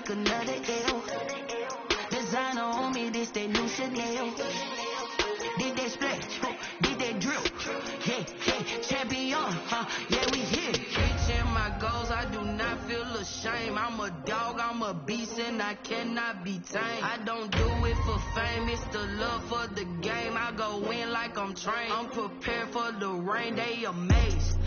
take another L. Designer on me, this they new Chanel. Did they splash? Did they drill? Hey, hey, champion, yeah, we here. Reaching my goals, I do not feel ashamed. I'm a dog, I'm a beast, and I cannot be tamed. I don't do it for fame, it's the love for the game. I go in like I'm trained. I'm prepared for the rain, they amazed.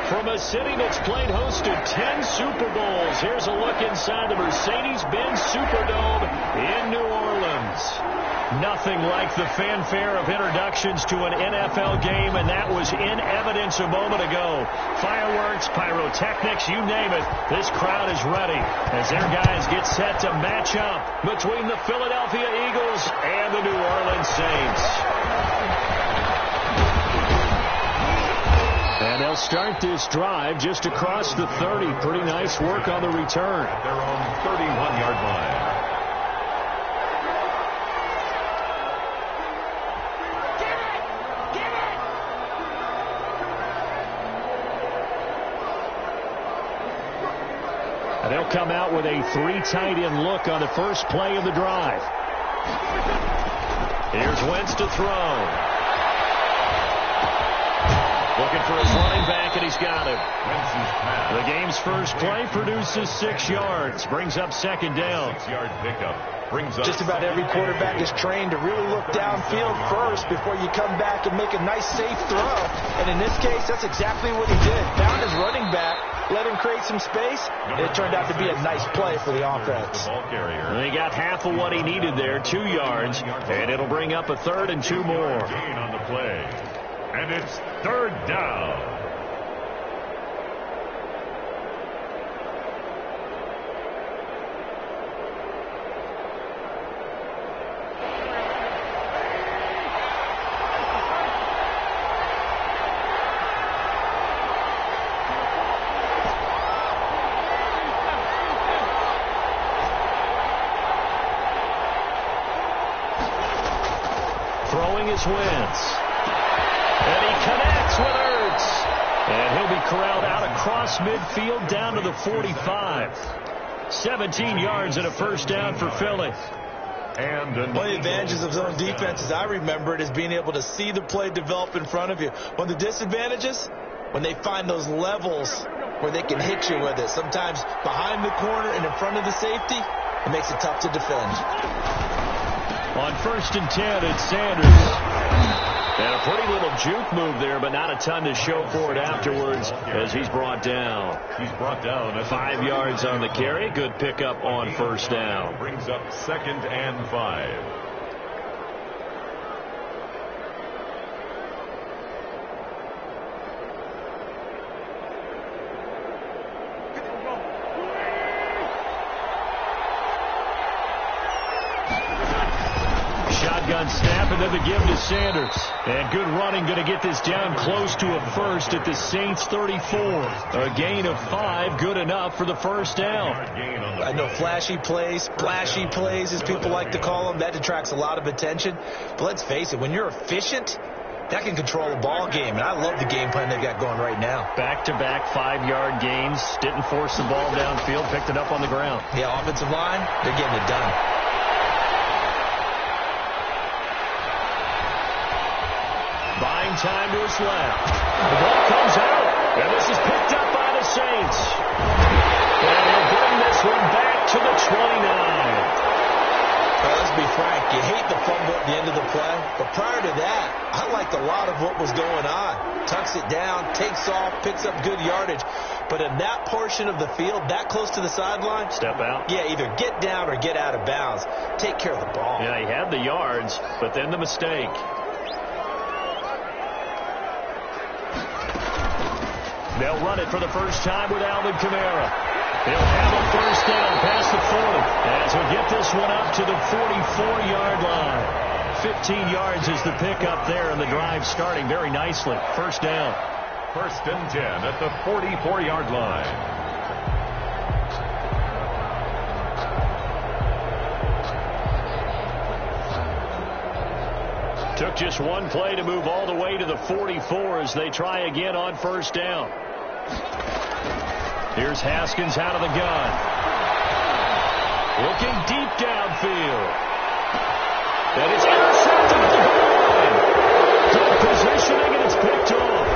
From a city that's played host to 10 Super Bowls, here's a look inside the Mercedes-Benz Superdome in New Orleans. Nothing like the fanfare of introductions to an NFL game, and that was in evidence a moment ago. Fireworks, pyrotechnics, you name it. This crowd is ready as their guys get set to match up between the Philadelphia Eagles and the New Orleans Saints. And they'll start this drive just across the 30. Pretty nice work on the return. At their own 31-yard line. And they'll come out with a 3 tight end look on the first play of the drive. Here's Wentz to throw. Looking for his running back, and he's got him. The game's first play produces 6 yards. Brings up second down. 6-yard pickup. Brings up just about every quarterback is trained to really look downfield first before you come back and make a nice, safe throw. And in this case, that's exactly what he did. Found his running back, let him create some space, and it turned out to be a nice play for the offense. The ball carrier. And he got half of what he needed there, 2 yards, and it'll bring up a 3rd and 2 more. Gain on the play. And it's 3rd down. Throwing his Wentz. And he connects with Ertz. And he'll be corralled out across midfield down to the 45. 17 yards and a first down for Philly. And one of the advantages of zone defense, as I remember it, is being able to see the play develop in front of you. One of the disadvantages, when they find those levels where they can hit you with it. Sometimes behind the corner and in front of the safety, it makes it tough to defend. On 1st and 10, it's Sanders. And a pretty little juke move there, but not a ton to show for it afterwards as he's brought down. He's brought down 5 yards on the carry. Good pickup on first down. Brings up 2nd and 5. Shotgun snap, and then the give to Sanders. And good running, going to get this down close to a first at the Saints 34. A gain of 5, good enough for the first down. I know flashy plays, splashy plays, as people like to call them, that detracts a lot of attention. But let's face it, when you're efficient, that can control a ball game. And I love the game plan they've got going right now. Back-to-back 5-yard gains. Didn't force the ball downfield, picked it up on the ground. Yeah, offensive line, they're getting it done. Buying time to his left. The ball comes out, and this is picked up by the Saints. And he'll bring this one back to the 29. Well, let's be frank, you hate the fumble at the end of the play, but prior to that, I liked a lot of what was going on. Tucks it down, takes off, picks up good yardage. But in that portion of the field, that close to the sideline, step out. Yeah, either get down or get out of bounds. Take care of the ball. Yeah, he had the yards, but then the mistake. They'll run it for the first time with Alvin Kamara. He'll have a first down past the 40 as we get this one up to the 44-yard line. 15 yards is the pickup there, and the drive starting very nicely. First down. 1st and 10 at the 44-yard line. Took just one play to move all the way to the 44 as they try again on first down. Here's Haskins out of the gun. Looking deep downfield. And it's intercepted at the goal line. Good positioning, and it's picked off.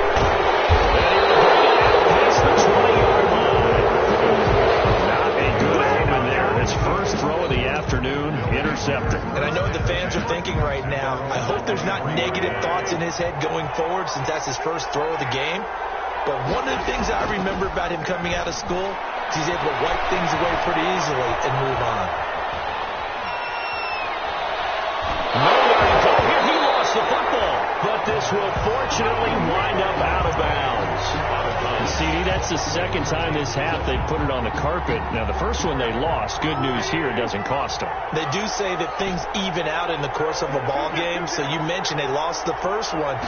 And he will bring it out past the 20-yard line. Not a good omen there. His first throw of the afternoon, intercepted. And I know what the fans are thinking right now. I hope there's not negative thoughts in his head going forward since that's his first throw of the game. But one of the things I remember about him coming out of school is he's able to wipe things away pretty easily and move on. Nowhere to go here. He lost the football. But this will fortunately wind up out of bounds. And CD, that's the second time this half they put it on the carpet. Now, the first one they lost. Good news here, it doesn't cost them. They do say that things even out in the course of a ball game. So you mentioned they lost the first one.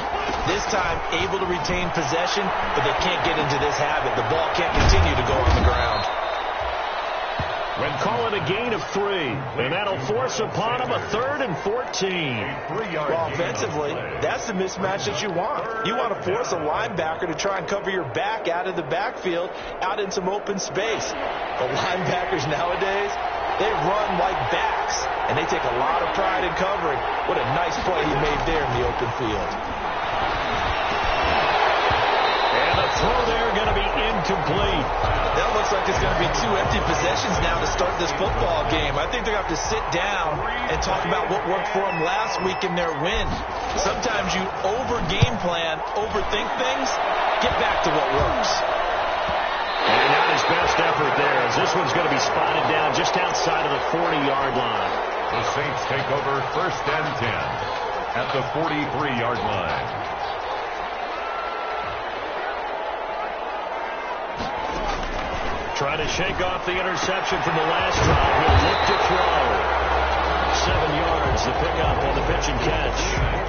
This time, able to retain possession, but they can't get into this habit. The ball can't continue to go on the ground. When call it a gain of 3, and that'll force upon him a 3rd and 14. Well, offensively, that's the mismatch that you want. You want to force a linebacker to try and cover your back out of the backfield, out in some open space. The linebackers nowadays, they run like backs, and they take a lot of pride in covering. What a nice play he made there in the open field. And the throw there going to be incomplete. That looks like there's going to be 2 empty possessions now to start this football game. I think they're going to have to sit down and talk about what worked for them last week in their win. Sometimes you over-game plan, overthink things, get back to what works. And not his best effort there, as this one's going to be spotted down just outside of the 40-yard line. The Saints take over 1st and 10 at the 43-yard line. Trying to shake off the interception from the last drive. He'll look to throw. 7 yards, the pickup on the pitch and catch.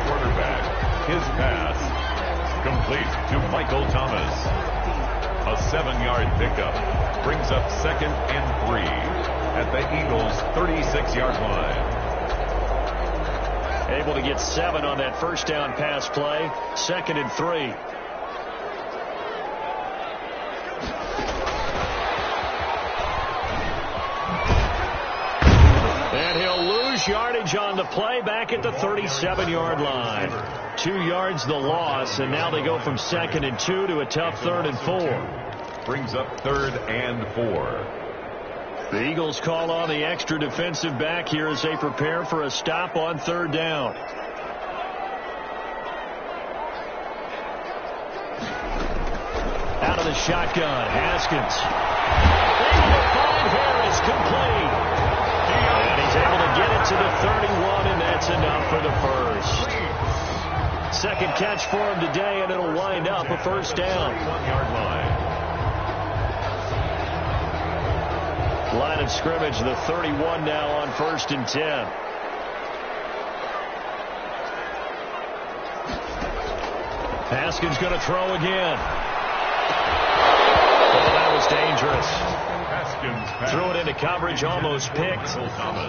Quarterback, his pass, complete to Michael Thomas. A 7-yard pickup brings up 2nd and 3 at the Eagles' 36-yard line. Able to get 7 on that first down pass play. 2nd and 3. And he'll lose yardage on the play back at the 37-yard line. 2 yards the loss, and now they go from 2nd and 2 to a tough 3rd and 4. Brings up 3rd and 4. The Eagles call on the extra defensive back here as they prepare for a stop on 3rd down. Out of the shotgun, Haskins. Able to find Harris, complete. And he's able to get it to the 31, and that's enough for the first. 2nd catch for him today, and it'll wind up a 1st down. 1-yard line. Line of scrimmage, the 31 now on 1st and 10. Haskins going to throw again. Oh, that was dangerous. Threw it into coverage, almost picked,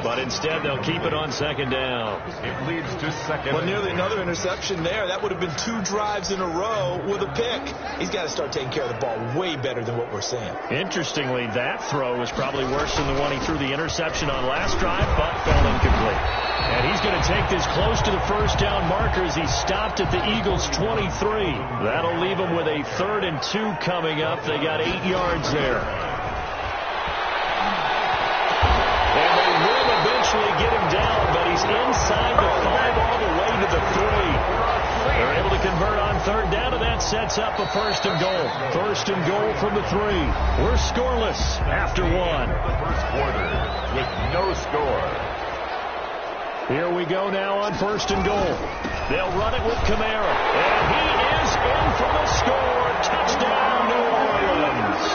but instead they'll keep it on 2nd down. It leads to 2nd. Well, nearly another interception there. That would have been 2 drives in a row with a pick. He's got to start taking care of the ball way better than what we're seeing. Interestingly, that throw was probably worse than the one he threw the interception on last drive, but fell incomplete. And he's going to take this close to the 1st down marker as he stopped at the Eagles' 23. That'll leave him with a 3rd and 2 coming up. They got 8 yards there. And they will eventually get him down, but he's inside the 5 all the way to the 3. They're able to convert on 3rd down, and that sets up a 1st and goal. 1st and goal from the 3. We're scoreless after 1. The first quarter with no score. Here we go now on 1st and goal. They'll run it with Kamara. And he is in for the score. Touchdown, New Orleans.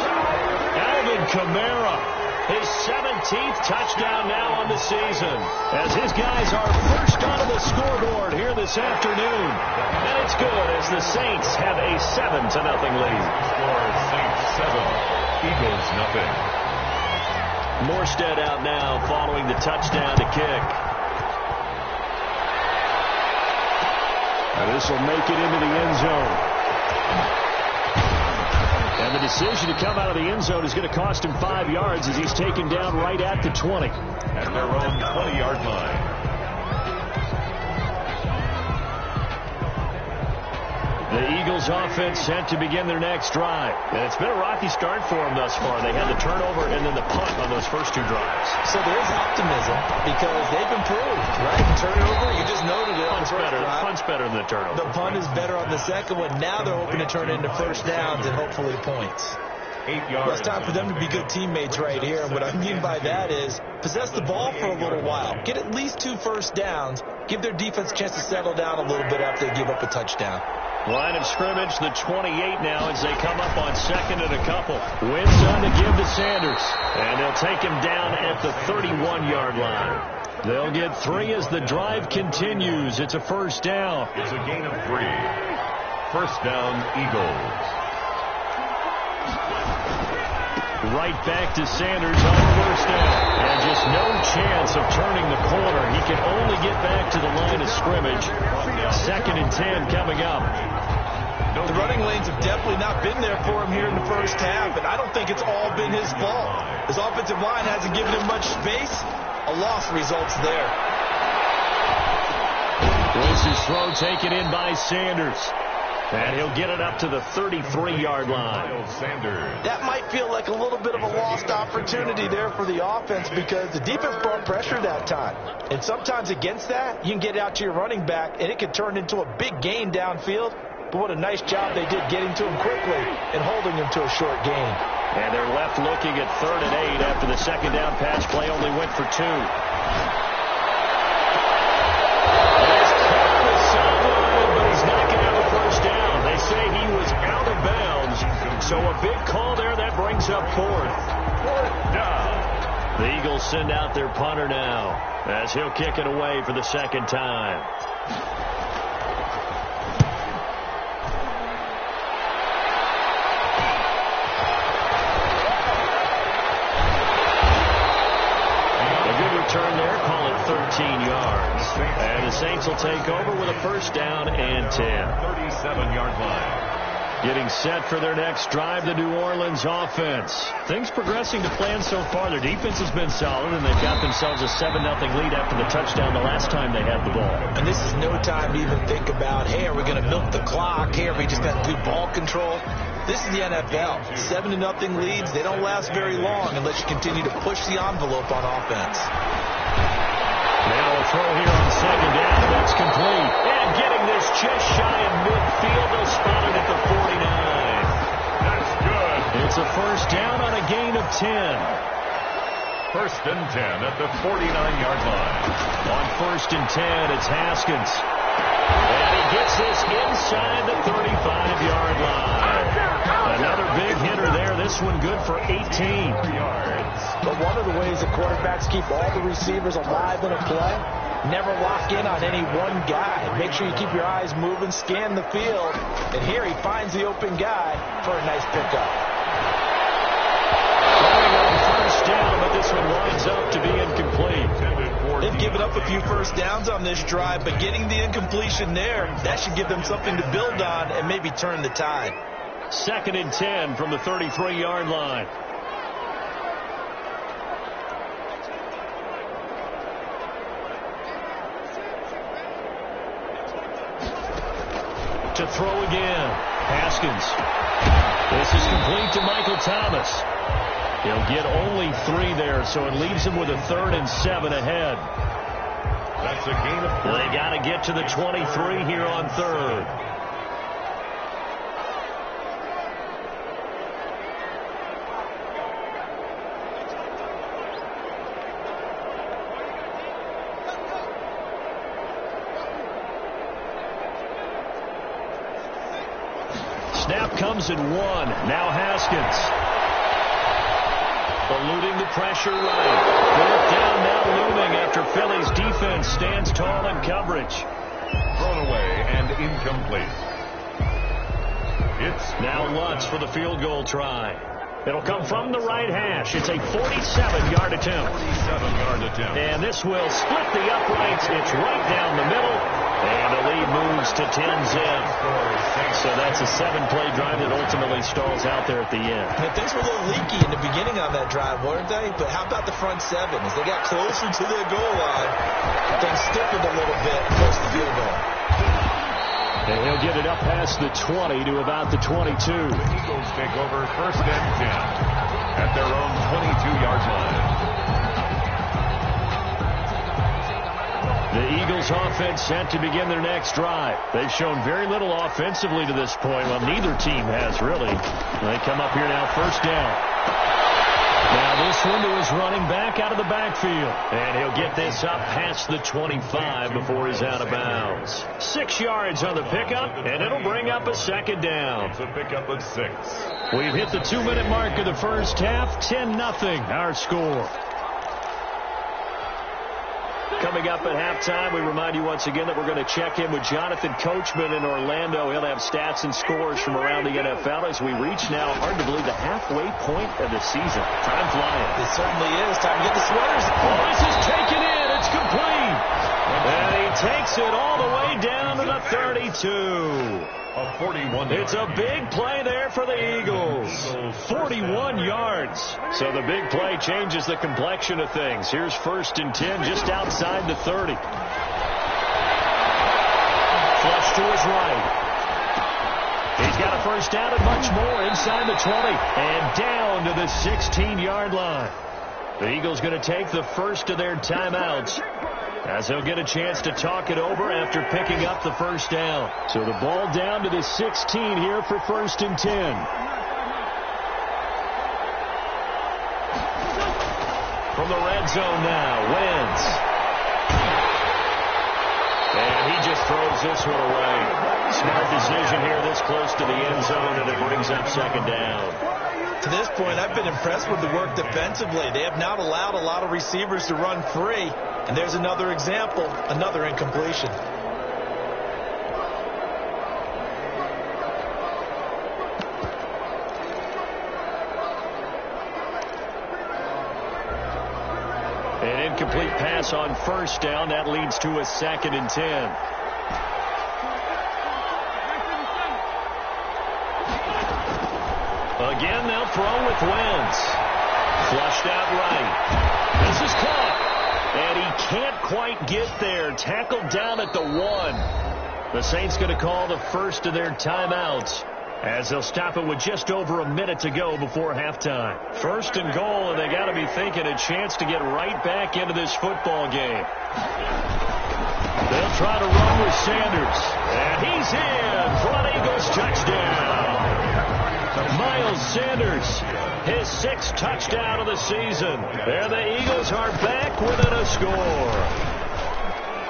Alvin Kamara, his 17th touchdown now on the season, as his guys are first onto the scoreboard here this afternoon. And it's good as the Saints have a 7-0 lead. Score Saints 7, Eagles 0. Morstead out now following the touchdown to kick. And this will make it into the end zone. And the decision to come out of the end zone is going to cost him 5 yards as he's taken down right at the 20. At their own 20-yard line. The Eagles offense set to begin their next drive. And it's been a rocky start for them thus far. They had the turnover and then the punt on those first 2 drives. So there's optimism because they've improved, right? The turnover, you just noted it. Punt's better than the turnover. The punt is better on the second one. Now they're hoping to turn it into first downs and hopefully points. 8 yards. Well, it's time for them to be good teammates right here. And what I mean by that is possess the ball for a little while. Get at least 2 first downs. Give their defense a chance to settle down a little bit after they give up a touchdown. Line of scrimmage, the 28 now as they come up on second and a couple. Wins on to give to Sanders. And they'll take him down at the 31-yard line. They'll get 3 as the drive continues. It's a first down. It's a gain of 3. First down, Eagles. Right back to Sanders on first down. And just no chance of turning the corner. He can only get back to the line of scrimmage. 2nd and 10 coming up. The running lanes have definitely not been there for him here in the first half, and I don't think it's all been his fault. His offensive line hasn't given him much space. A loss results there. This throw taken in by Sanders. And he'll get it up to the 33-yard line. That might feel like a little bit of a lost opportunity there for the offense because the defense brought pressure that time. And sometimes against that, you can get out to your running back, and it can turn into a big gain downfield. But what a nice job they did getting to him quickly and holding him to a short gain. And they're left looking at 3rd and 8 after the second down pass play only went for 2. They say he was out of bounds, so a big call there. That brings up 4th. 4th down. The Eagles send out their punter now as he'll kick it away for the second time. A good return there, call it 13 yards. And the Saints will take over with a first down and 10. 37-yard line. Getting set for their next drive, the New Orleans offense. Things progressing to plan so far. Their defense has been solid, and they've got themselves a 7-0 lead after the touchdown the last time they had the ball. And this is no time to even think about, hey, are we going to milk the clock? Hey, are we just going to do ball control? This is the NFL. 7-0 leads, they don't last very long unless you continue to push the envelope on offense. Now a throw here on second down. That's complete. And getting this just shy of midfield. They'll spot it at the 49. That's good. It's a first down on a gain of 10. 1st and 10 at the 49-yard line. On 1st and 10, it's Haskins. And he gets this inside the 35-yard line. Another big hitter there. This one good for 18 yards. But one of the ways that quarterbacks keep all the receivers alive in a play, never lock in on any one guy. Make sure you keep your eyes moving, scan the field. And here he finds the open guy for a nice pickup. First down, but this one winds up to be incomplete. They've given up a few first downs on this drive, but getting the incompletion there, that should give them something to build on and maybe turn the tide. 2nd and 10 from the 33-yard line. To throw again. Haskins. This is complete to Michael Thomas. He'll get only 3 there, so it leaves him with a 3rd and 7 ahead. That's a gain of 4. They got to get to the 23 here on 3rd. Snap comes in 1. Now Haskins. Eluding the pressure right. 4th down now looming after Philly's defense stands tall in coverage. Thrown away and incomplete. It's now Lutz for the field goal try. It'll come from the right hash. It's a 47-yard attempt. 47-yard attempt. And this will split the uprights. It's right down the middle. And the lead moves to 10-zip. So that's a 7-play drive that ultimately stalls out there at the end. And things were a little leaky in the beginning on that drive, weren't they? But how about the front 7? As they got closer to their goal line, things stiffened a little bit close to the field goal. And he'll get it up past the 20 to about the 22. The Eagles take over 1st and 10 at their own 22-yard line. The Eagles offense set to begin their next drive. They've shown very little offensively to this point. Well, neither team has, really. They come up here now, 1st down. Now this window is running back out of the backfield. And he'll get this up past the 25 before he's out of bounds. 6 yards on the pickup, and it'll bring up a 2nd down. It's a pickup of 6. We've hit the 2-minute mark of the first half. 10-0 our score. Coming up at halftime, we remind you once again that we're going to check in with Jonathan Coachman in Orlando. He'll have stats and scores from around the NFL as we reach now, hard to believe, the halfway point of the season. Time flying. It certainly is. Time to get the sweaters. Oh, this is taken in. It's complete. And he takes it all the way down to the 32. A 41. It's a big play there for the Eagles. 41 yards. So the big play changes the complexion of things. Here's 1st and 10 just outside the 30. Flush to his right. He's got a 1st down and much more inside the 20. And down to the 16-yard line. The Eagles going to take the first of their timeouts, as they'll get a chance to talk it over after picking up the 1st down. So the ball down to the 16 here for 1st and 10. From the red zone now, Wentz. And he just throws this one away. Smart decision here this close to the end zone, and it brings up 2nd down. To this point, I've been impressed with the work defensively. They have not allowed a lot of receivers to run free. And there's another example, another incompletion. An incomplete pass on 1st down. That leads to a 2nd and 10. Again, they'll throw with Wentz. Flushed out right. This is caught. And he can't quite get there. Tackled down at the 1. The Saints going to call the first of their timeouts, as they'll stop it with just over a minute to go before halftime. 1st and goal, and they got to be thinking a chance to get right back into this football game. They'll try to run with Sanders. And he's in for an Eagles touchdown. Miles Sanders, his 6th touchdown of the season. And the Eagles are back within a score.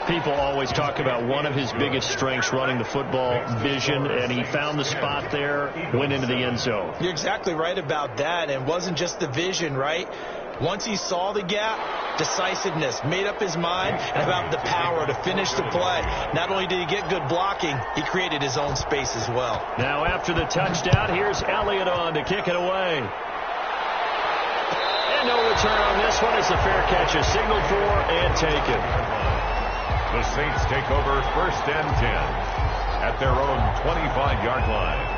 People always talk about one of his biggest strengths running the football, vision, and he found the spot there, went into the end zone. You're exactly right about that, and it wasn't just the vision, right? Once he saw the gap, decisiveness, made up his mind, and about the power to finish the play. Not only did he get good blocking, he created his own space as well. Now after the touchdown, here's Elliott on to kick it away. And no return on this one. It's a fair catch, a signal for and taken. The Saints take over 1st and 10 at their own 25-yard line.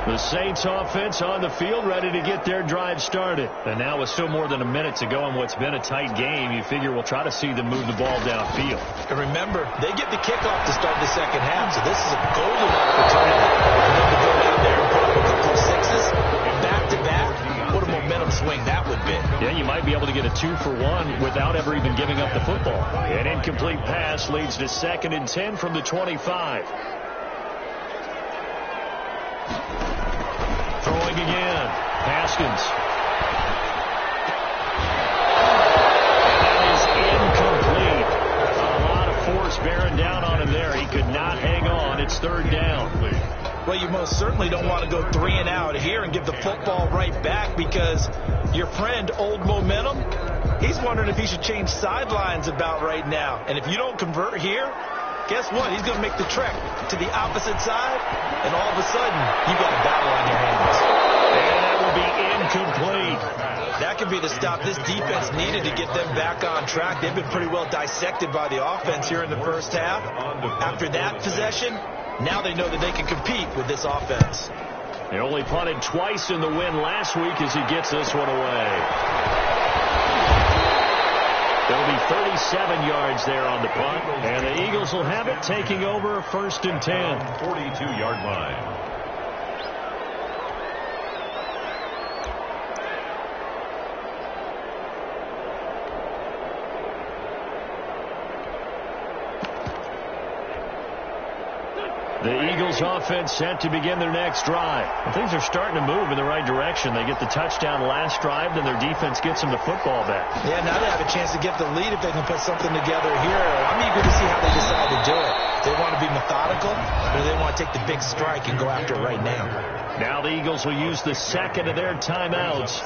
The Saints offense on the field, ready to get their drive started. And now with still more than a minute to go in what's been a tight game, you figure we'll try to see them move the ball downfield. And remember, they get the kickoff to start the 2nd half, so this is a golden opportunity for them to go down there and put up a couple of 6s and back-to-back. What a momentum swing that would be. Yeah, you might be able to get a 2-for-1 without ever even giving up the football. An incomplete pass leads to 2nd and 10 from the 25. Throwing again. Haskins. That is incomplete. A lot of force bearing down on him there. He could not hang on. It's 3rd down. Well, you most certainly don't want to go 3 and out here and give the football right back, because your friend, Old Momentum, he's wondering if he should change sidelines about right now. And if you don't convert here, guess what? He's going to make the trek to the opposite side, and all of a sudden, you got a battle on your hands. And that will be incomplete. That could be the stop this defense needed to get them back on track. They've been pretty well dissected by the offense here in the first half. After that possession, now they know that they can compete with this offense. He only punted twice in the win last week as he gets this one away. There'll be 37 yards there on the punt, and the Eagles will have it, taking over 1st and 10. 42-yard line. The Eagles offense set to begin their next drive. And things are starting to move in the right direction. They get the touchdown last drive, then their defense gets them the football back. Yeah, now they have a chance to get the lead if they can put something together here. I'm eager to see how they decide to do it. They want to be methodical, or they want to take the big strike and go after it right now. Now the Eagles will use the second of their timeouts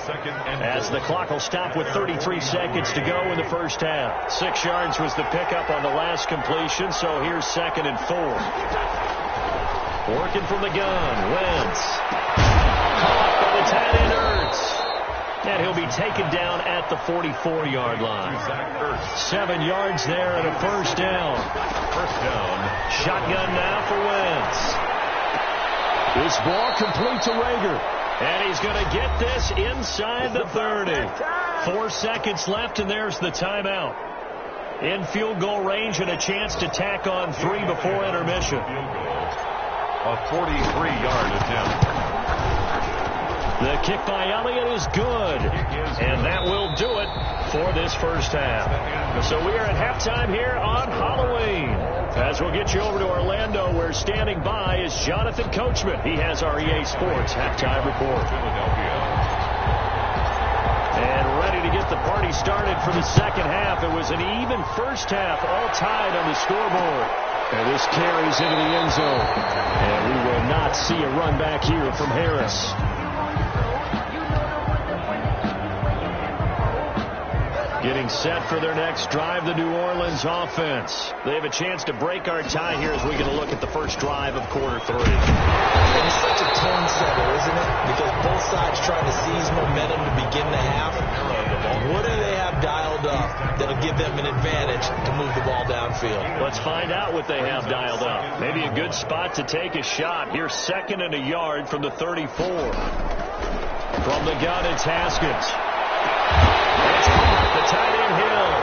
as the clock will stop with 33 seconds to go in the first half. 6 yards was the pickup on the last completion, so here's 2nd and 4. Working from the gun, Wentz. Caught by the tight end, Ertz. And he'll be taken down at the 44-yard line. 7 yards there and a first down. Shotgun now for Wentz. This ball complete to Rager. And he's going to get this inside the 30. 4 seconds left, and there's the timeout. In field goal range and a chance to tack on 3 before intermission. A 43-yard attempt. The kick by Elliott is good, and that will do it for this first half. So we are at halftime here on Halloween. As we'll get you over to Orlando, where standing by is Jonathan Coachman. He has our EA Sports halftime report. And ready to get the party started for the second half. It was an even first half, all tied on the scoreboard. And this carries into the end zone. And we will not see a run back here from Harris. Getting set for their next drive, the New Orleans offense. They have a chance to break our tie here as we get a look at the first drive of quarter 3. And it's such a tone setter, isn't it? Because both sides trying to seize momentum to begin the half. What do they have dialed up that'll give them an advantage to move the ball downfield? Let's find out what they have dialed up. Maybe a good spot to take a shot. Here's 2nd and a yard from the 34. From the gun, it's Haskins. It's caught, the tight end Hill.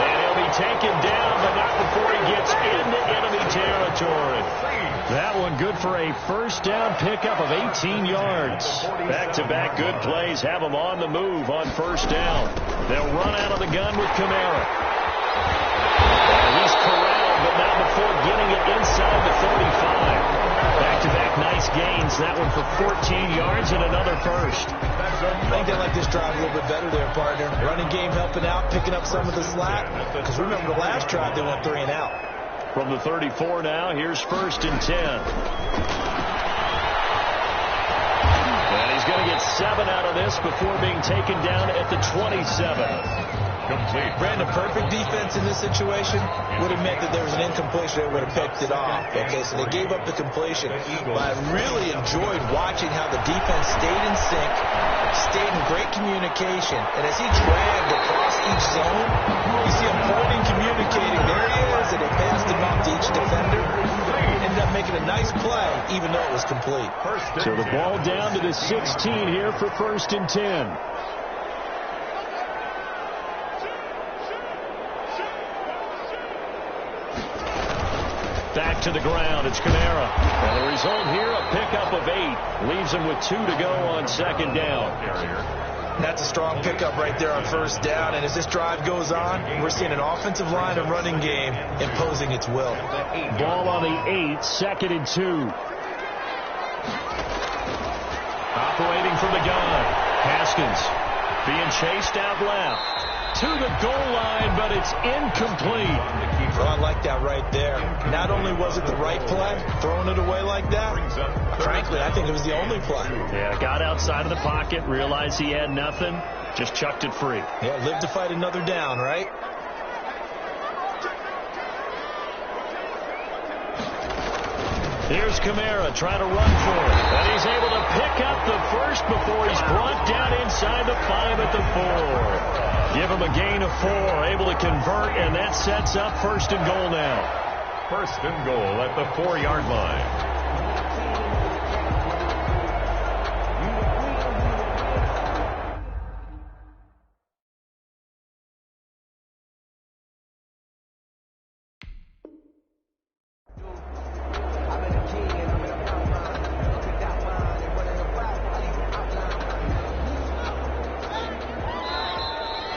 And he'll be taken down, but not before he gets into enemy territory. That one good for a first down pickup of 18 yards. Back-to-back good plays have them on the move on first down. They'll run out of the gun with Kamara. And he's corralled, but not before getting it inside the 35. Back-to-back nice gains. That one for 14 yards and another first. I think they like this drive a little bit better there, partner. Running game helping out, picking up some of the slack. Because remember the last drive, they went 3 and out. From the 34 now, here's 1st and 10. And he's going to get 7 out of this before being taken down at the 27. Complete. Brandon, perfect defense in this situation would have meant that there was an incompletion. They would have picked it off. Okay, so they gave up the completion. But I really enjoyed watching how the defense stayed in sync, stayed in great communication. And as he dragged across each zone, you see him pointing, communicating. There he is, and it bends the knock to each defender. Ended up making a nice play, even though it was complete. So the ball down to the 16 here for 1st and 10. Back to the ground, it's Kamara. And the result here, a pickup of 8. Leaves him with 2 to go on 2nd down. That's a strong pickup right there on first down. And as this drive goes on, we're seeing an offensive line and running game imposing its will. Ball on the 8, 2nd and 2. Operating from the gun. Haskins being chased out left. To the goal line, but it's incomplete. Well, I like that right there. Not only was it the right play, throwing it away like that, frankly, I think it was the only play. Yeah, got outside of the pocket, realized he had nothing, just chucked it free. Yeah, live to fight another down, right? Here's Kamara trying to run for it. And he's able to pick up the first before he's brought down inside the 5 at the 4. Give him a gain of 4. Able to convert, and that sets up 1st and goal now. 1st and goal at the 4-yard line.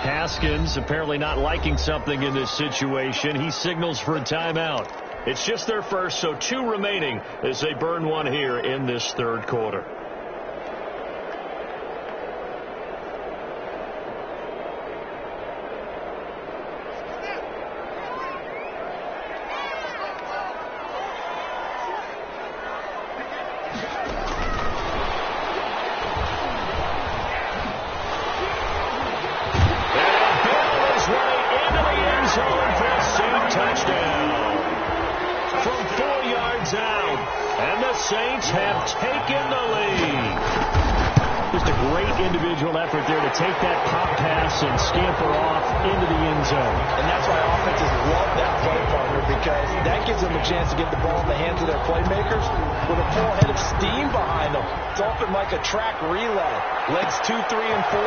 Haskins apparently not liking something in this situation. He signals for a timeout. It's just their first, so 2 remaining as they burn one here in this 3rd quarter. Saints have taken the lead. Just a great individual effort there to take that pop pass and scamper off into the end zone. And that's why offenses love that play, partner, because that gives them a chance to get the ball in the hands of their playmakers with a full head of steam behind them. It's often like a track relay. Legs 2, 3, and 4.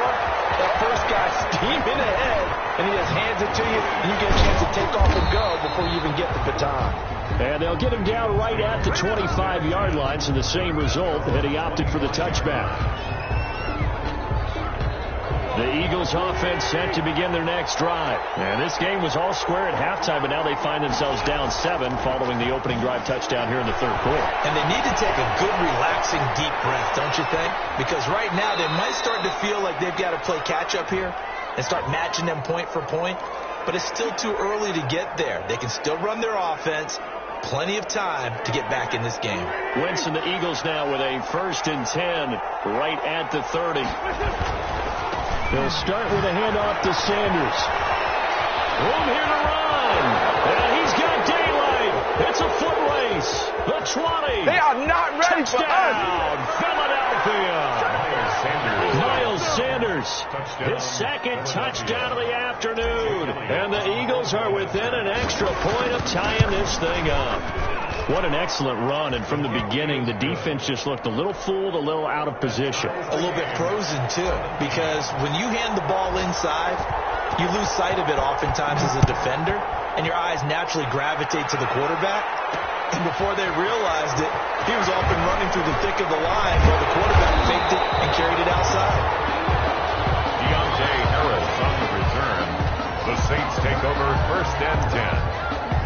That first guy steaming ahead, and he just hands it to you, and you get a chance to take off and go before you even get the baton. And they'll get him down right at the 25-yard line, so the same result that he opted for the touchback. The Eagles offense set to begin their next drive. And this game was all square at halftime, but now they find themselves down 7 following the opening drive touchdown here in the 3rd quarter. And they need to take a good, relaxing, deep breath, don't you think? Because right now they might start to feel like they've got to play catch-up here and start matching them point for point. But it's still too early to get there. They can still run their offense. Plenty of time to get back in this game. Wentz and the Eagles now with a 1st and 10 right at the 30. They'll start with a handoff to Sanders. Room here to run. And he's got daylight. It's a foot race. The 20. They are not ready for us. Philadelphia. Miles Sanders. His 2nd touchdown of the afternoon. And the Eagles are within an extra point of tying this thing up. What an excellent run, and from the beginning, the defense just looked a little fooled, a little out of position. A little bit frozen, too, because when you hand the ball inside, you lose sight of it oftentimes as a defender, and your eyes naturally gravitate to the quarterback. And before they realized it, he was off and running through the thick of the line while the quarterback faked it and carried it outside. Deontay Harris on the return. The Saints take over 1st and 10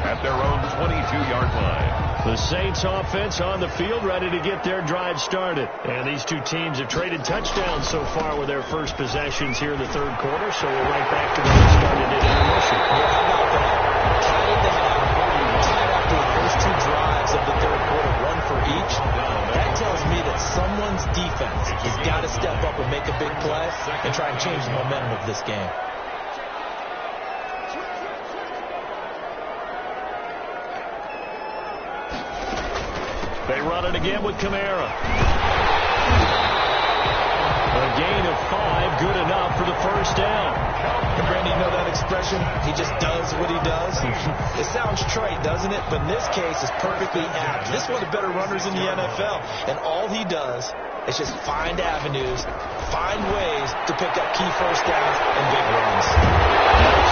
at their own 22-yard line. The Saints offense on the field ready to get their drive started. And these 2 teams have traded touchdowns so far with their first possessions here in the 3rd quarter. So we're right back to where we started at intermission. Yeah, how about that? Tied after the first 2 drives of the 3rd quarter, 1 for each. That tells me that someone's defense has got to step up and make a big play and try and change the momentum of this game. They run it again with Kamara. A gain of 5, good enough for the 1st down. And Brandon, you know that expression? He just does what he does. It sounds trite, doesn't it? But in this case, it's perfectly apt. This is one of the better runners in the NFL. And all he does is just find avenues, find ways to pick up key 1st downs and big runs.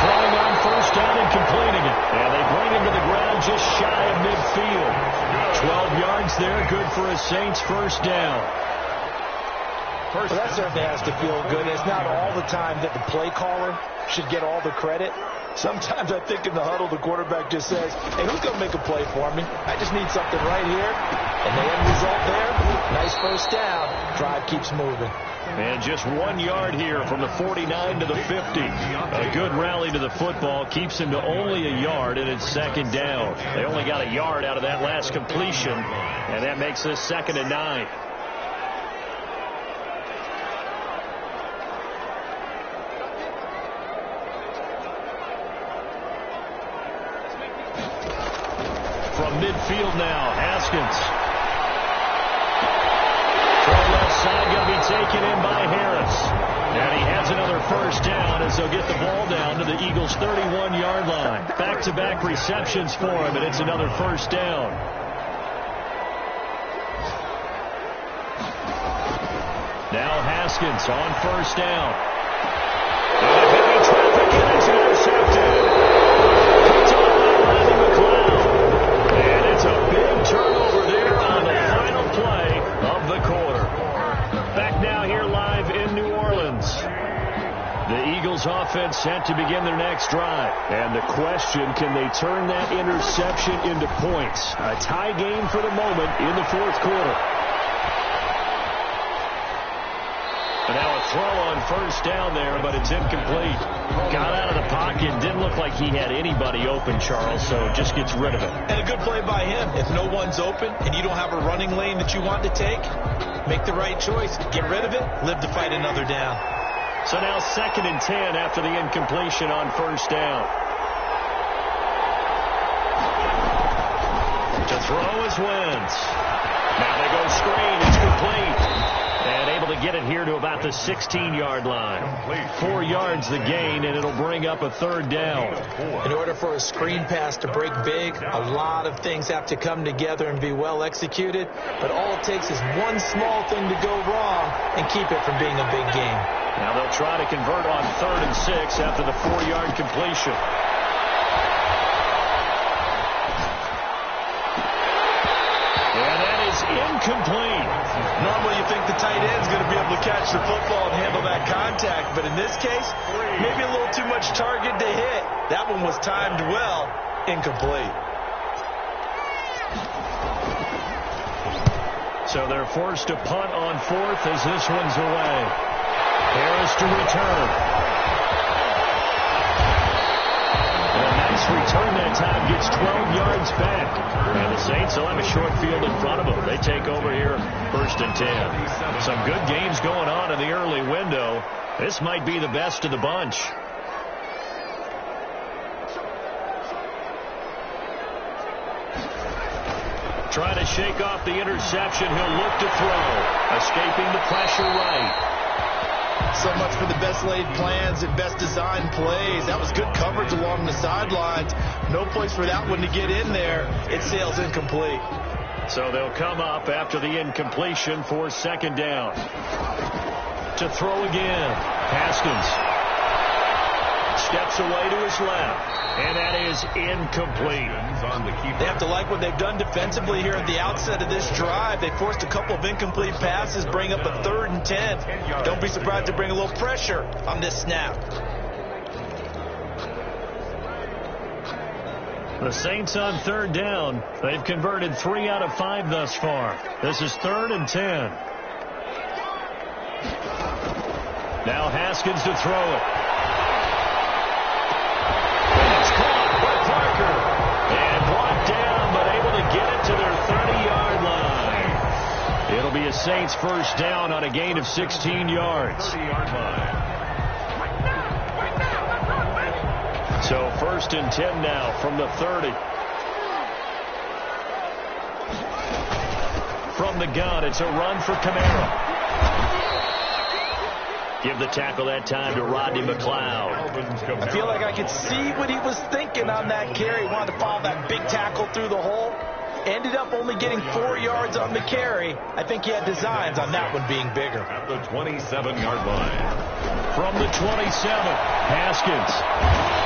Throwing on 1st down and completing it. And they bring him to the ground just shy of midfield. 12 yards there, good for a Saints 1st down. Well, that certainly has to feel good. It's not all the time that the play caller should get all the credit. Sometimes I think in the huddle, the quarterback just says, hey, who's going to make a play for me? I just need something right here. And the end result there, nice 1st down. Drive keeps moving. And just 1 yard here from the 49 to the 50. A good rally to the football keeps him to only a yard, and it's 2nd down. They only got a yard out of that last completion, and that makes this 2nd and 9. From midfield now. Haskins. Throw left side going to be taken in by Harris. And he has another first down as they'll get the ball down to the Eagles' 31-yard line. Back-to-back receptions for him, and it's another first down. Now Haskins on first down. And heavy traffic, and it's intercepted. Picked off by Rodney McLeod. And it's a big turnover there on the final play of the quarter. Back now here live in New Orleans. The Eagles offense set to begin their next drive. And the question, can they turn that interception into points? A tie game for the moment in the fourth quarter. And now a throw on first down there, but it's incomplete. Got out of the pocket. Didn't look like he had anybody open, Charles, so just gets rid of it. And a good play by him. If no one's open and you don't have a running lane that you want to take, make the right choice. Get rid of it. Live to fight another down. So now 2nd and 10 after the incompletion on first down. To throw is Wentz. Now they go screen. It's complete. And able to get it here to about the 16-yard line. 4 yards the gain, and it'll bring up a third down. In order for a screen pass to break big, a lot of things have to come together and be well executed. But all it takes is one small thing to go wrong and keep it from being a big game. Now they'll try to convert on 3rd and 6 after the 4-yard completion. And that is incomplete. Normally you think the tight end's going to be able to catch the football and handle that contact, but in this case, maybe a little too much target to hit. That one was timed well, incomplete. So they're forced to punt on 4th as this one's away. Harris to return. And a nice return that time, gets 12 yards back. And the Saints will have a short field in front of them. They take over here 1st and 10. Some good games going on in the early window. This might be the best of the bunch. Trying to shake off the interception. He'll look to throw. Escaping the pressure right. So much for the best laid plans and best designed plays. That was good coverage along the sidelines. No place for that one to get in there. It sails incomplete. So they'll come up after the incompletion for 2nd down. To throw again. Haskins steps away to his left. And that is incomplete. They have to like what they've done defensively here at the outset of this drive. They forced a couple of incomplete passes, bring up a 3rd and 10. Don't be surprised to bring a little pressure on this snap. The Saints on 3rd down. They've converted 3 out of 5 thus far. This is 3rd and 10. Now Haskins to throw it. And brought down, but able to get it to their 30-yard line. It'll be a Saints first down on a gain of 16 yards. 30-yard line. So 1st and 10 now from the 30. From the gun, it's a run for Camara. Give the tackle that time to Rodney McLeod. I feel like I could see what he was thinking on that carry. Wanted to follow that big tackle through the hole. Ended up only getting 4 yards on the carry. I think he had designs on that one being bigger. At the 27-yard line. From the 27, Haskins.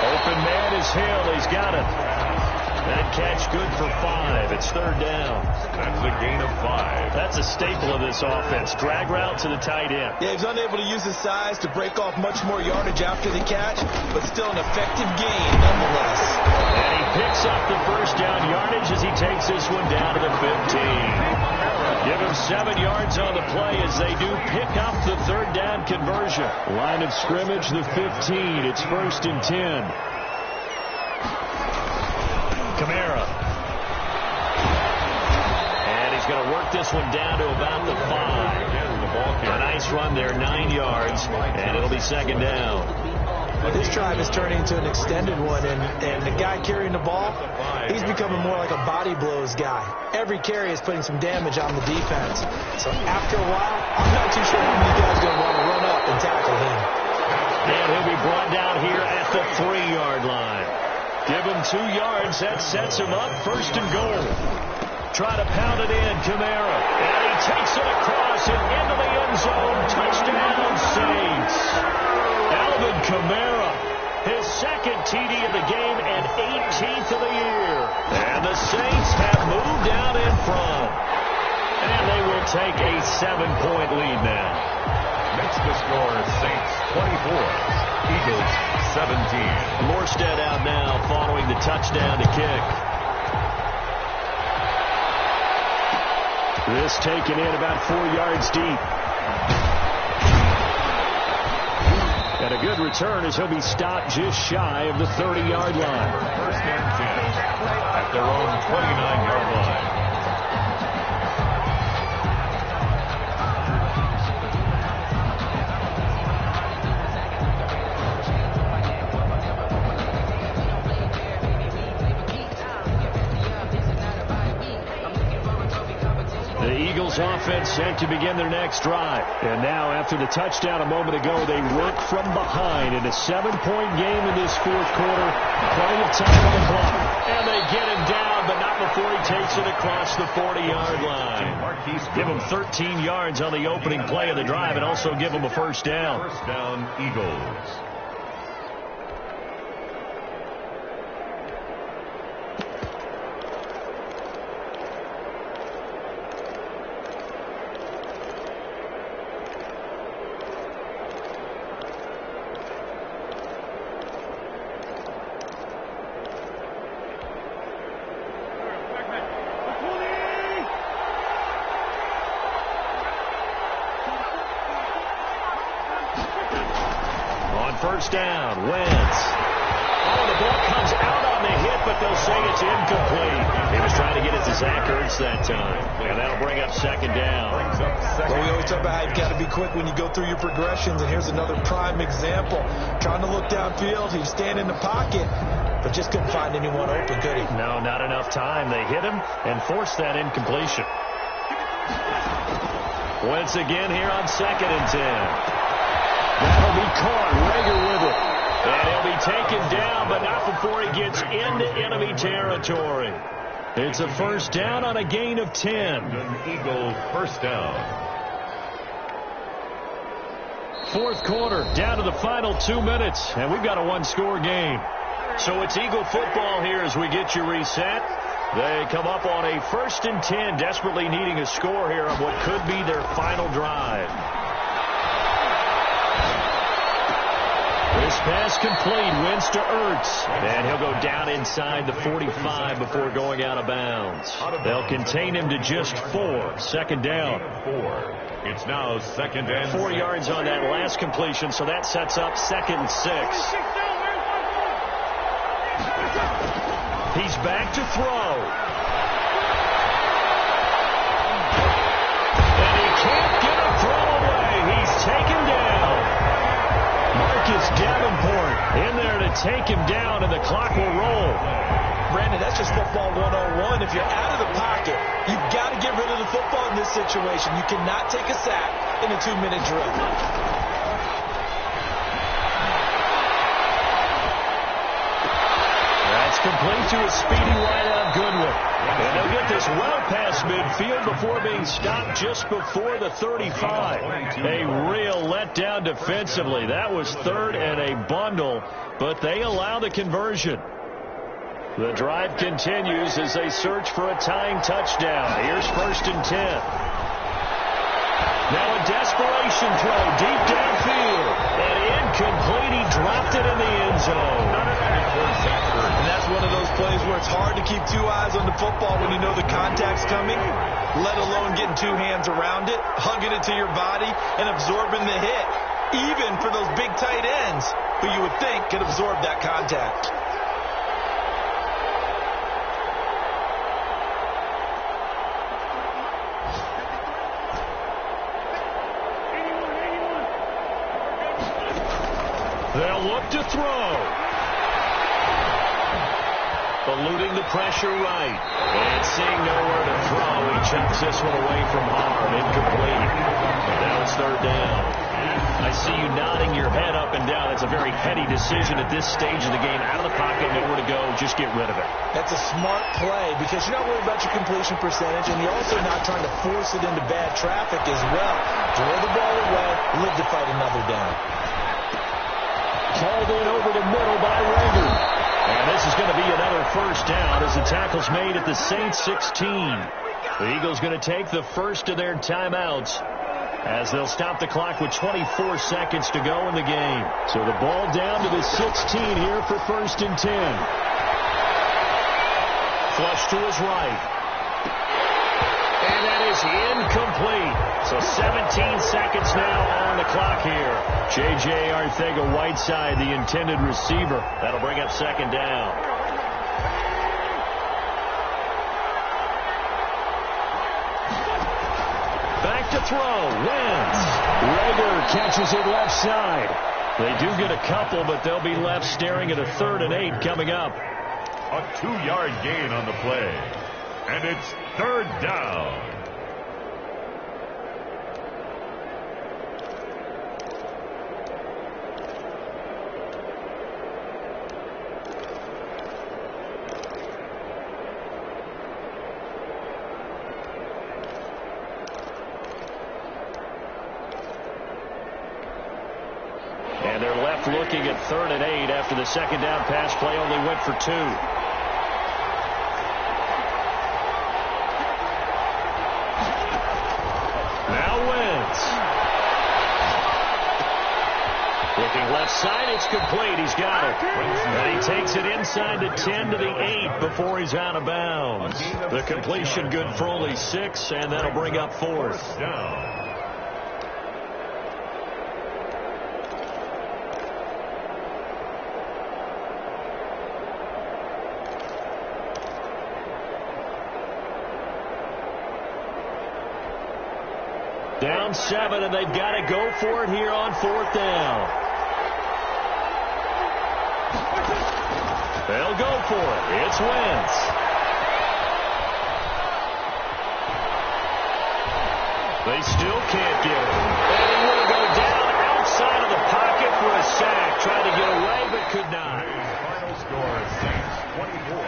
Open man is Hill. He's got it. That catch good for 5. It's 3rd down. That's a gain of 5. That's a staple of this offense. Drag route to the tight end. Yeah, he's unable to use his size to break off much more yardage after the catch, but still an effective gain nonetheless. And he picks up the first down yardage as he takes this one down to the 15. Give him 7 yards on the play as they do pick up the 3rd down conversion. Line of scrimmage, the 15. It's 1st and 10. Camara. And he's going to work this one down to about the 5. A nice run there, 9 yards, and it'll be 2nd down. This drive is turning into an extended one, and the guy carrying the ball, he's becoming more like a body blows guy. Every carry is putting some damage on the defense. So after a while, I'm not too sure how many guys are going to want to run up and tackle him. And he'll be brought down here at the 3-yard line. Give him 2 yards. That sets him up 1st and goal. Try to pound it in, Kamara. And he takes it across and into the end zone. Touchdown, Saints. Alvin Kamara, his 2nd TD of the game and 18th of the year. And the Saints have moved out in front. And they will take a 7-point lead now. Makes the score Saints 24, Eagles 17. Morstead out now following the touchdown to kick. This taken in about 4 yards deep. And a good return as he'll be stopped just shy of the 30-yard line. 1st and 10 at their own 29-yard line. Offense set to begin their next drive. And now, after the touchdown a moment ago, they work from behind in a 7-point game in this 4th quarter. Plenty of time on the clock. And they get him down, but not before he takes it across the 40-yard line. Give him 13 yards on the opening play of the drive and also give him a 1st down. 1st down, Eagles. First down, Wentz. Oh, the ball comes out on the hit, but they'll say it's incomplete. He was trying to get it to Zach Ertz that time. And that'll bring up 2nd down. Well, we always talk about how you've got to be quick when you go through your progressions, and here's another prime example. Trying to look downfield, he's standing in the pocket, but just couldn't find anyone open, could he? No, not enough time. They hit him and forced that incompletion. Wentz again here on 2nd and 10. That'll be caught. Rager with it. And he'll be taken down, but not before he gets into enemy territory. It's a 1st down on a gain of 10. Eagles 1st down. 4th quarter, down to the final 2 minutes, and we've got a 1-score game. So it's Eagle football here as we get you reset. They come up on a 1st and 10, desperately needing a score here on what could be their final drive. This pass complete, Wentz to Ertz. And he'll go down inside the 45 before going out of bounds. They'll contain him to just 4. 2nd down. 4. It's now 2nd and 4 yards on that last completion, so that sets up 2nd and 6. He's back to throw. And he can't get a throw away. He's taken down. Marcus Davenport in there to take him down, and the clock will roll. Brandon, that's just football 101. If you're out of the pocket, you've got to get rid of the football in this situation. You cannot take a sack in a 2-minute drill. That's complete to a speedy wideout Goodwin. And they'll get this well past midfield before being stopped just before the 35. A real letdown defensively. That was 3rd and a bundle, but they allow the conversion. The drive continues as they search for a tying touchdown. Here's 1st and 10. Now a desperation throw deep downfield. And incomplete. He dropped it in the end zone. And that's one of those plays where it's hard to keep 2 eyes on the football when you know the contact's coming, let alone getting 2 hands around it, hugging it to your body, and absorbing the hit, even for those big tight ends who you would think could absorb that contact. They'll look to throw. Eluding the pressure right. And seeing nowhere to throw, he chucks this one away from harm. Incomplete. Now it's third down. I see you nodding your head up and down. It's a very heady decision at this stage of the game. Out of the pocket, nowhere to go. Just get rid of it. That's a smart play because you're not worried about your completion percentage, and you're also not trying to force it into bad traffic as well. Throw the ball away, live to fight another down. Called in over the middle by Rager. And this is going to be another first down as the tackle's made at the Saints 16. The Eagles going to take the first of their timeouts as they'll stop the clock with 24 seconds to go in the game. So the ball down to the 16 here for 1st and 10. Flush to his right. And that is incomplete. So 17 seconds now on the clock here. J.J. Arcega-Whiteside, the intended receiver. That'll bring up 2nd down. Back to throw. Wins. Rager catches it left side. They do get a couple, but they'll be left staring at a 3rd and 8 coming up. A 2-yard gain on the play. And it's 3rd down. And they're left looking at 3rd and 8 after the 2nd down pass play only went for 2. Now Wentz. Looking left side, it's complete. He's got it. And he takes it inside the 10 to the 8 before he's out of bounds. The completion good for only 6, and that'll bring up 4th down. Down 7, and they've got to go for it here on 4th down. They'll go for it. It's Wentz. They still can't get it. And he will go down outside of the pocket for a sack. Tried to get away, but could not. Final score, Saints 24,